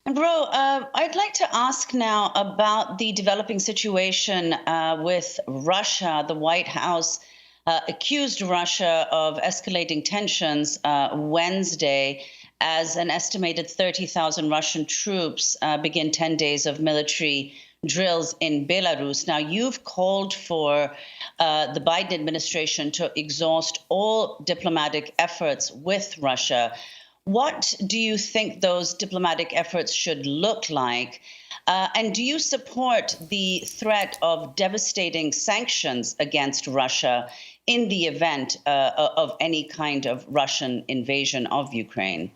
And Ro, I'd like to ask now about the developing situation with Russia. The White House accused Russia of escalating tensions Wednesday as an estimated 30,000 Russian troops begin 10 days of military drills in Belarus. Now, you've called for the Biden administration to exhaust all diplomatic efforts with Russia. What do you think those diplomatic efforts should look like? And do you support the threat of devastating sanctions against Russia in the event of any kind of Russian invasion of Ukraine?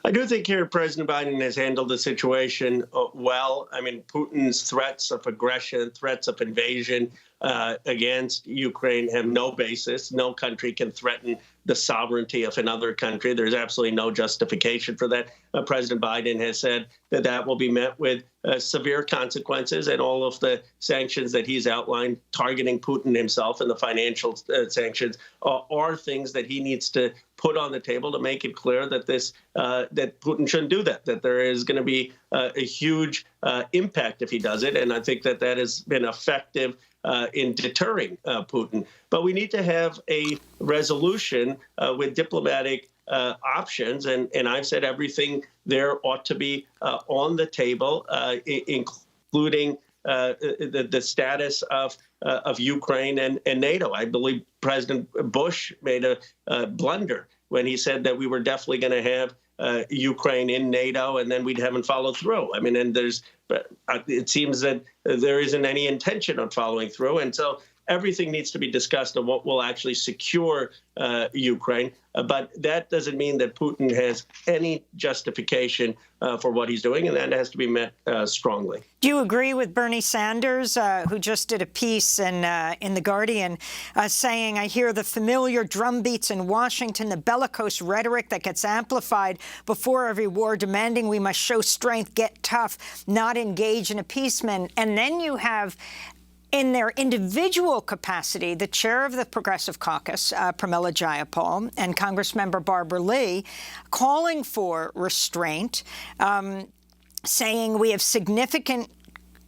I do think here President Biden has handled the situation well. I mean, Putin's threats of aggression, threats of invasion against Ukraine have no basis. No country can threaten the sovereignty of another country. There's absolutely no justification for that. President Biden has said that that will be met with severe consequences, and all of the sanctions that he's outlined targeting Putin himself and the financial sanctions are things that he needs to put on the table to make it clear that that Putin shouldn't do that there is going to be a huge impact if he does it. And I think that has been effective in deterring Putin. But we need to have a resolution with diplomatic options. And I've said everything there ought to be on the table, including the status of Ukraine and NATO. I believe President Bush made a blunder when he said that we were definitely going to have Ukraine in NATO, and then we haven't followed through. I mean, and it seems that there isn't any intention of following through. And so everything needs to be discussed on what will actually secure Ukraine. But that doesn't mean that Putin has any justification for what he's doing, and that has to be met strongly. Do you agree with Bernie Sanders, who just did a piece in The Guardian saying, I hear the familiar drumbeats in Washington, the bellicose rhetoric that gets amplified before every war, demanding we must show strength, get tough, not engage in appeasement. And then you have, in their individual capacity, the chair of the Progressive Caucus, Pramila Jayapal, and Congressmember Barbara Lee, calling for restraint, saying we have significant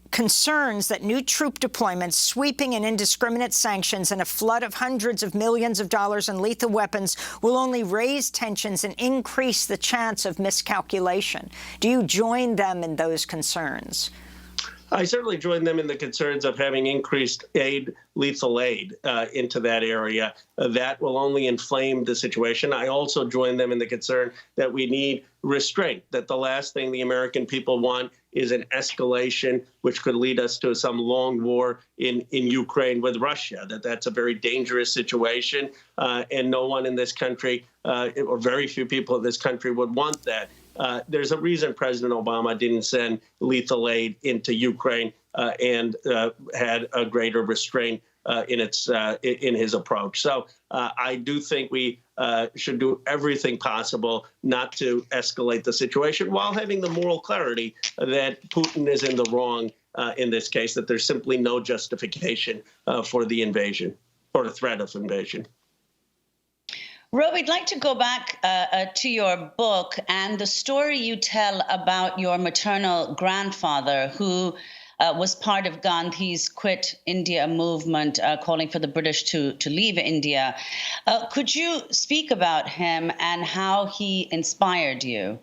concerns that new troop deployments, sweeping and indiscriminate sanctions, and a flood of hundreds of millions of dollars in lethal weapons will only raise tensions and increase the chance of miscalculation. Do you join them in those concerns? I certainly join them in the concerns of having increased lethal aid into that area. That will only inflame the situation. I also join them in the concern that we need restraint, that the last thing the American people want is an escalation which could lead us to some long war in Ukraine with Russia, that's a very dangerous situation, and no one in this country, or very few people in this country, would want that. There's a reason President Obama didn't send lethal aid into Ukraine and had a greater restraint in his approach. So I do think we should do everything possible not to escalate the situation while having the moral clarity that Putin is in the wrong in this case, that there's simply no justification for the invasion or the threat of invasion. Ro, we'd like to go back to your book and the story you tell about your maternal grandfather, who was part of Gandhi's Quit India movement, calling for the British to leave India. Could you speak about him and how he inspired you?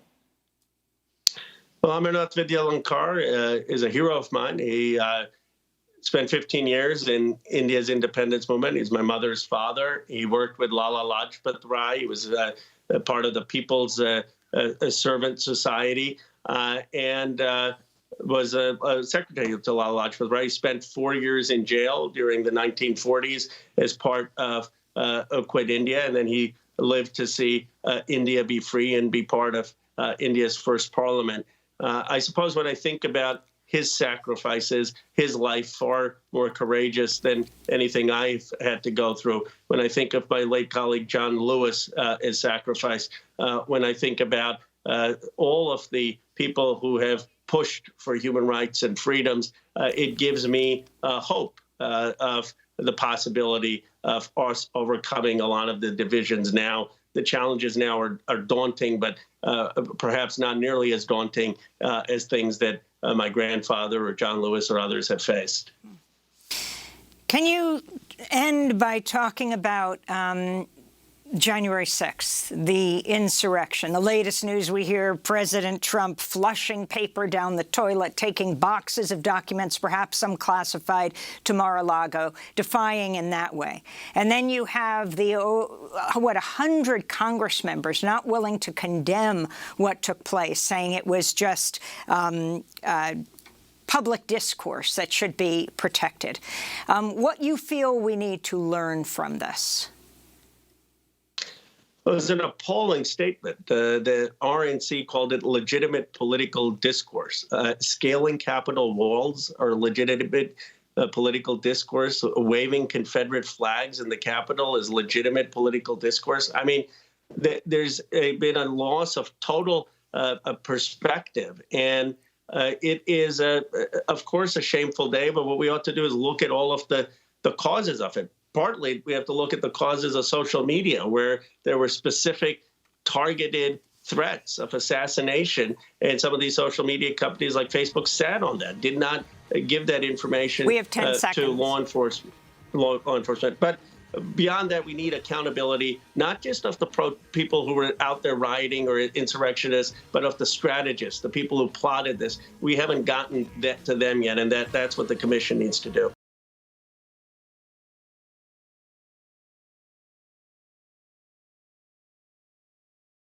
Well, Amarnath Vidyalankar is a hero of mine. He spent 15 years in India's independence movement. He's my mother's father. He worked with Lala Lajpat Rai. He was a part of the People's Servant Society and was a secretary to Lala Lajpat Rai. He spent 4 years in jail during the 1940s as part of Quit India, and then he lived to see India be free and be part of India's first parliament. I suppose when I think about his sacrifices, his life far more courageous than anything I've had to go through. When I think of my late colleague John Lewis' his sacrifice, when I think about all of the people who have pushed for human rights and freedoms, it gives me hope of the possibility of us overcoming a lot of the divisions now the challenges now are daunting, but perhaps not nearly as daunting as things that my grandfather or John Lewis or others have faced. Can you end by talking about January 6th, the insurrection? The latest news we hear, President Trump flushing paper down the toilet, taking boxes of documents, perhaps some classified, to Mar-a-Lago, defying in that way. And then you have the, 100 Congress members not willing to condemn what took place, saying it was just public discourse that should be protected. What you feel we need to learn from this? Well, it was an appalling statement. The RNC called it legitimate political discourse. Scaling Capitol walls are legitimate political discourse. Waving Confederate flags in the Capitol is legitimate political discourse. I mean, there's been a loss of total perspective. And it is, of course, a shameful day. But what we ought to do is look at all of the causes of it. Partly, we have to look at the causes of social media, where there were specific targeted threats of assassination. And some of these social media companies like Facebook sat on that, did not give that information to law enforcement. But beyond that, we need accountability, not just of the people who were out there rioting or insurrectionists, but of the strategists, the people who plotted this. We haven't gotten that to them yet, and that's what the commission needs to do.